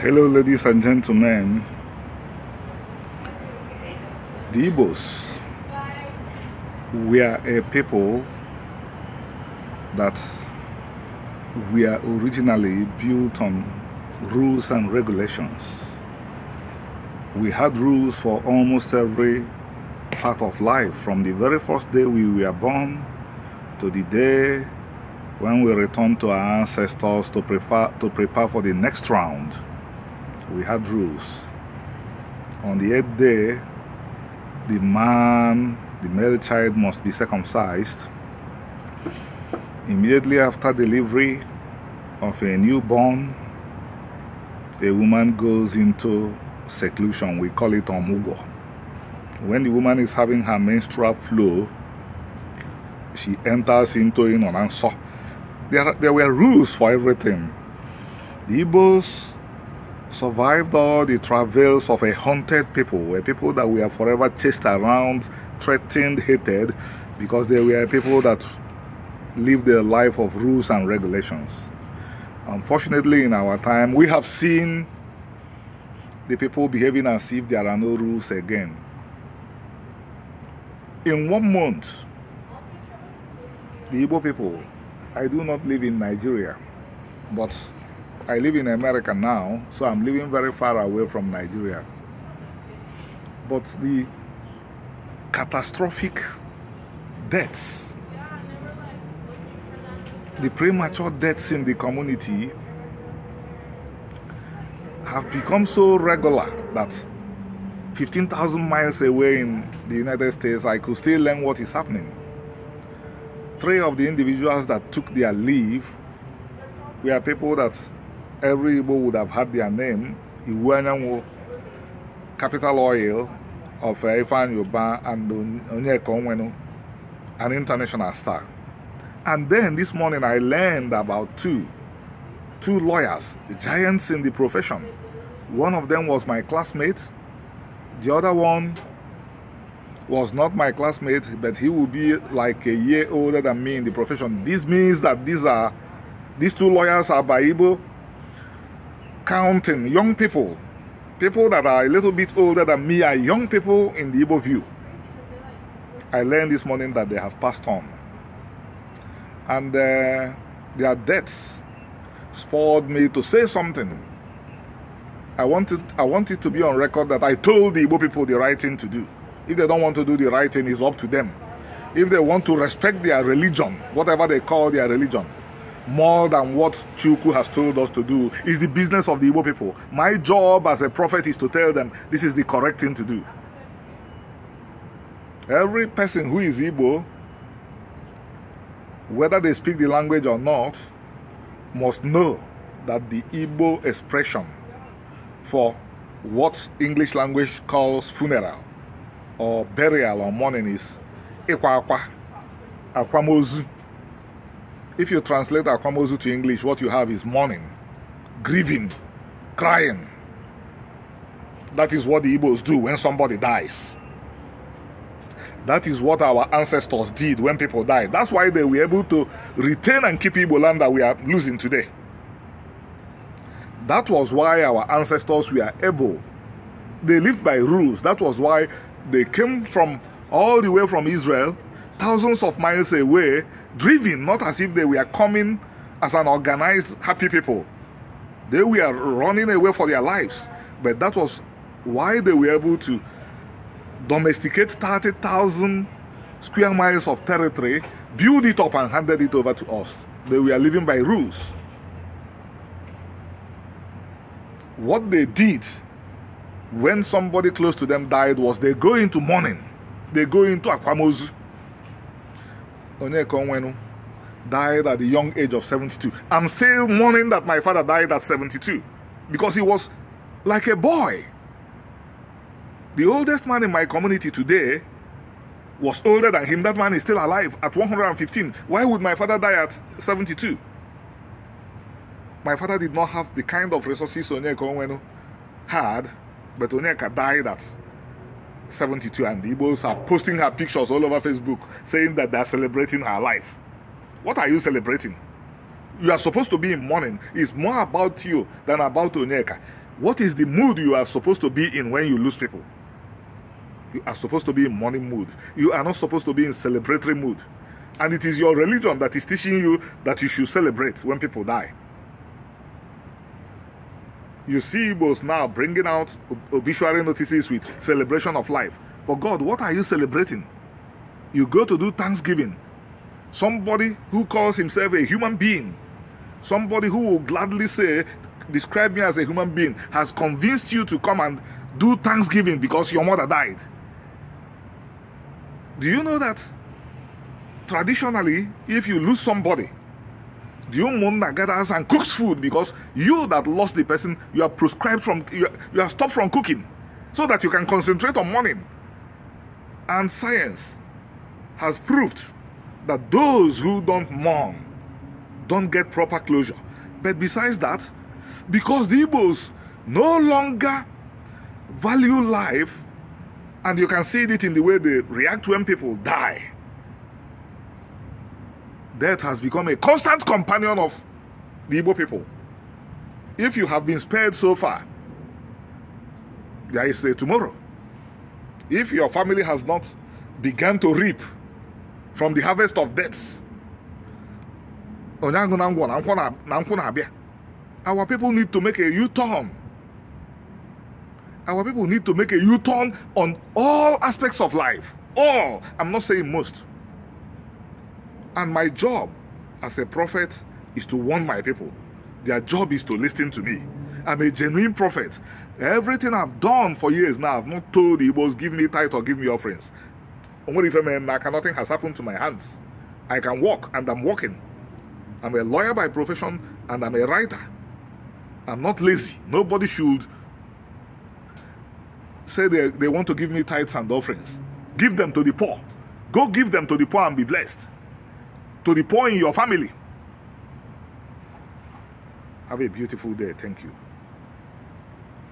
Hello, ladies and gentlemen. The Igbos, we are a people that we are originally built on rules and regulations. We had rules for almost every part of life, from the very first day we were born to the day when we return to our ancestors to prepare for the next round. We had rules. On the 8th day, the male child must be circumcised. Immediately after delivery of a newborn, a woman goes into seclusion. We call it omugo. When the woman is having her menstrual flow, she enters into inonanso. There were rules for everything. The Igbos survived all the travails of a haunted people, a people that we are forever chased around, threatened, hated, because they were people that lived a life of rules and regulations. Unfortunately, in our time, we have seen the people behaving as if there are no rules again. In 1 month, the Igbo people, I do not live in Nigeria, but I live in America now, so I'm living very far away from Nigeria. But the catastrophic deaths, the premature deaths in the community have become so regular that 15,000 miles away in the United States, I could still learn what is happening. 3 of the individuals that took their leave were people that every Igbo would have had their name. Iwanyanwo, Capital Oil of Ifan Yoba, and Onyeka Onwenu, an international star. And then this morning I learned about two lawyers, giants in the profession. One of them was my classmate. The other one was not my classmate, but he would be like a year older than me in the profession. This means that these 2 lawyers are by Igbo counting young people that are a little bit older than me, are young people in the Igbo view. I learned this morning that they have passed on, and their deaths spurred me to say something. I wanted to be on record that I told the Igbo people the right thing to do. If they don't want to do the right thing, it's up to them. If they want to respect their religion, whatever they call their religion, more than what Chukwu has told us to do, is the business of the Igbo people. My job as a prophet is to tell them this is the correct thing to do. Every person who is Igbo, whether they speak the language or not, must know that the Igbo expression for what English language calls funeral or burial or mourning is ikwa akwa, akwamozu. If you translate akwamozu to English, what you have is mourning, grieving, crying. That is what the Igbos do when somebody dies. That is what our ancestors did when people died. That's why they were able to retain and keep Igbo land that we are losing today. That was why our ancestors were able. They lived by rules. That was why they came from all the way from Israel, thousands of miles away, driven, not as if they were coming as an organized, happy people. They were running away for their lives. But that was why they were able to domesticate 30,000 square miles of territory, build it up and handed it over to us. They were living by rules. What they did when somebody close to them died was they go into mourning. They go into akwamozu. Onyeka Onwenu died at the young age of 72. I'm still mourning that my father died at 72 because he was like a boy. The oldest man in my community today was older than him. That man is still alive at 115. Why would my father die at 72? My father did not have the kind of resources Onyeka Onwenu had, but Onyeka died at 72, and the Igbos are posting her pictures all over Facebook saying that they are celebrating her life. What are you celebrating? You are supposed to be in mourning. It's more about you than about Onyeka. What is the mood you are supposed to be in when you lose people? You are supposed to be in mourning mood. You are not supposed to be in celebratory mood. And it is your religion that is teaching you that you should celebrate when people die. You see Igbos now bringing out obituary notices with celebration of life. For God, what are you celebrating? You go to do Thanksgiving. Somebody who calls himself a human being, somebody who will gladly say, describe me as a human being, has convinced you to come and do Thanksgiving because your mother died. Do you know that traditionally, if you lose somebody, the Umunna gathers and cooks food because you that lost the person, you are prescribed from, you are stopped from cooking so that you can concentrate on mourning. And science has proved that those who don't mourn don't get proper closure. But besides that, because the Igbos no longer value life, and you can see it in the way they react when people die, death has become a constant companion of the Igbo people. If you have been spared so far, there is a tomorrow. If your family has not begun to reap from the harvest of deaths, our people need to make a U-turn. Our people need to make a U-turn on all aspects of life. All. I'm not saying most. And my job as a prophet is to warn my people. Their job is to listen to me. I'm a genuine prophet. Everything I've done for years now, I've not told the Igbos, give me tithe or give me offerings. Nothing has happened to my hands. I can walk, and I'm walking. I'm a lawyer by profession, and I'm a writer. I'm not lazy. Nobody should say they want to give me tithes and offerings. Give them to the poor. Go give them to the poor and be blessed. To the poor in your family. Have a beautiful day. Thank you.